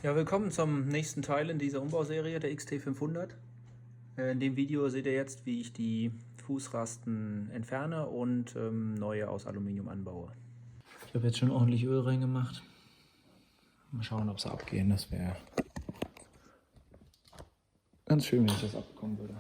Ja, willkommen zum nächsten Teil in dieser Umbauserie der XT500. In dem Video seht ihr jetzt, wie ich die Fußrasten entferne und neue aus Aluminium anbaue. Ich habe jetzt schon ordentlich Öl reingemacht. Mal schauen, ob sie abgehen. Das wäre ganz schön, wenn ich das abbekommen würde.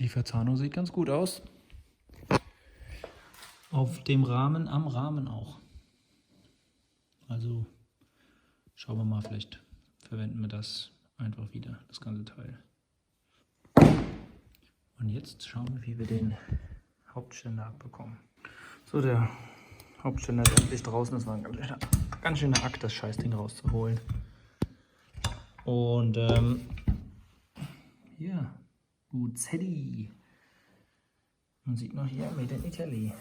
Die Verzahnung sieht ganz gut aus. Auf dem Rahmen, am Rahmen auch. Also schauen wir mal, vielleicht verwenden wir das einfach wieder, das ganze Teil. Und jetzt schauen wir, wie wir den Hauptständer abbekommen. So, der Hauptständer ist endlich draußen. Das war ein ganz schöner Akt, das Scheißding rauszuholen. Und hier, Buzzetti. Man sieht noch hier, Made in Italy.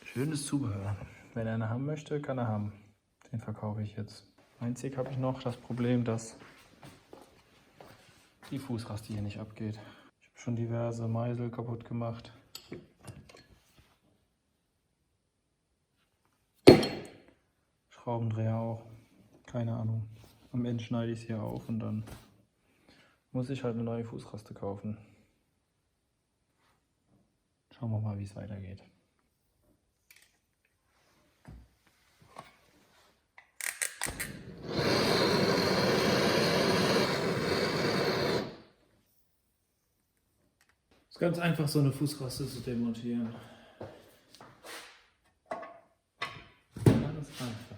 Schönes Zubehör. Wenn einer haben möchte, kann er haben. Den verkaufe ich jetzt. Einzig habe ich noch das Problem, dass die Fußraste hier nicht abgeht. Ich habe schon diverse Meisel kaputt gemacht. Schraubendreher auch. Keine Ahnung. Am Ende schneide ich es hier auf und dann muss ich halt eine neue Fußraste kaufen. Schauen wir mal, wie es weitergeht. Es ist ganz einfach, so eine Fußraste zu demontieren. Ganz einfach.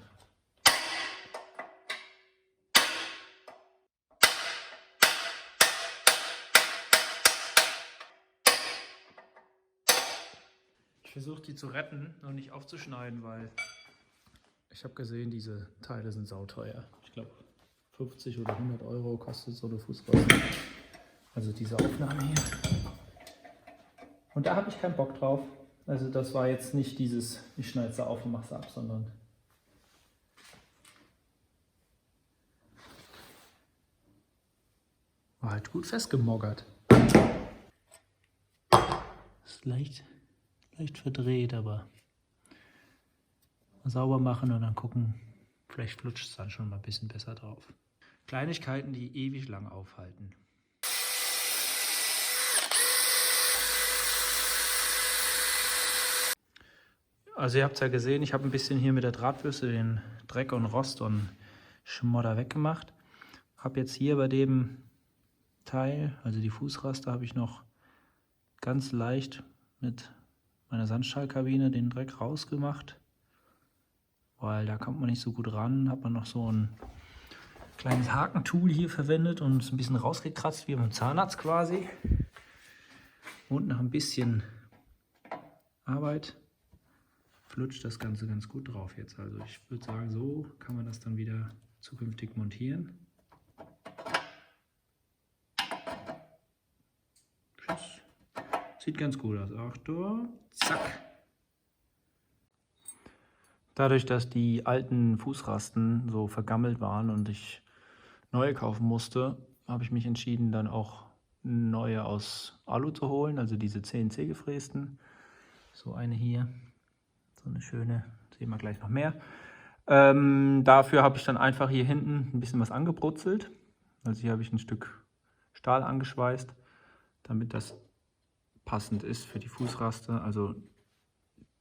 Ich versuche die zu retten und nicht aufzuschneiden, weil ich habe gesehen, diese Teile sind sauteuer. Ich glaube 50 oder 100 Euro kostet so eine Fußraste. Also diese Aufnahme hier. Und da habe ich keinen Bock drauf. Also das war jetzt nicht dieses, ich schneide es auf und mache es ab, sondern war halt gut festgemoggert. Ist leicht verdreht, aber mal sauber machen und dann gucken, vielleicht flutscht es dann schon mal ein bisschen besser drauf. Kleinigkeiten, die ewig lang aufhalten. Also ihr habt es ja gesehen, ich habe ein bisschen hier mit der Drahtbürste den Dreck und Rost und Schmodder weggemacht. Habe jetzt hier bei dem Teil, also die Fußraste, habe ich noch ganz leicht mit meiner Sandstahlkabine den Dreck rausgemacht, weil da kommt man nicht so gut ran. Hat man noch so ein kleines Hakentool hier verwendet und es ein bisschen rausgekratzt, wie beim Zahnarzt quasi. Und nach ein bisschen Arbeit flutscht das Ganze ganz gut drauf jetzt. Also ich würde sagen, so kann man das dann wieder zukünftig montieren. Tschüss. Sieht ganz gut aus. Achtung, zack. Dadurch, dass die alten Fußrasten so vergammelt waren und ich neue kaufen musste, habe ich mich entschieden, dann auch neue aus Alu zu holen, also diese CNC gefrästen. So eine hier, so eine schöne, sehen wir gleich noch mehr. Dafür habe ich dann einfach hier hinten ein bisschen was angebrutzelt. Also hier habe ich ein Stück Stahl angeschweißt, damit das passend ist für die Fußraste. Also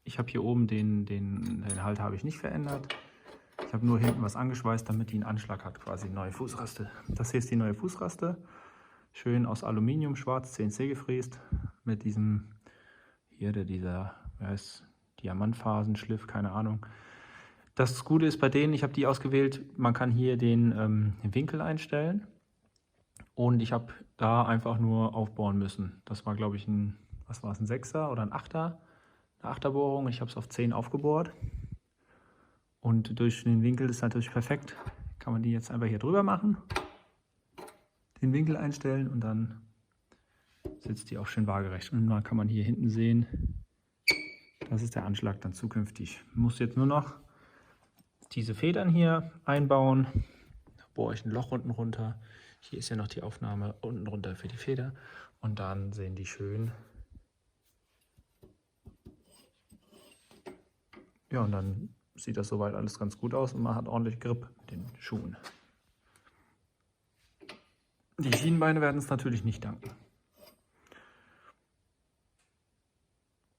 ich habe hier oben den Halt habe ich nicht verändert. Ich habe nur hinten was angeschweißt, damit die einen Anschlag hat, quasi neue Fußraste. Das hier ist die neue Fußraste. Schön aus Aluminium, schwarz, CNC gefräst. Mit diesem, hier, dieser, wie heißt, Diamantphasenschliff, keine Ahnung. Das Gute ist bei denen, ich habe die ausgewählt, man kann hier den Winkel einstellen. Und ich habe da einfach nur aufbauen müssen. Das war, glaube ich, ein 6er oder ein 8er. Eine 8er-Bohrung. Ich habe es auf 10 aufgebohrt. Und durch den Winkel ist natürlich perfekt. Kann man die jetzt einfach hier drüber machen. Den Winkel einstellen und dann sitzt die auch schön waagerecht. Und dann kann man hier hinten sehen, Das ist der Anschlag dann zukünftig. Ich muss jetzt nur noch diese Federn hier einbauen. Da bohre ich ein Loch unten runter. Hier ist ja noch die Aufnahme unten runter für die Feder. Und dann sehen die schön. Ja, und dann sieht das soweit alles ganz gut aus und man hat ordentlich Grip mit den Schuhen. Die Schienenbeine werden es natürlich nicht danken.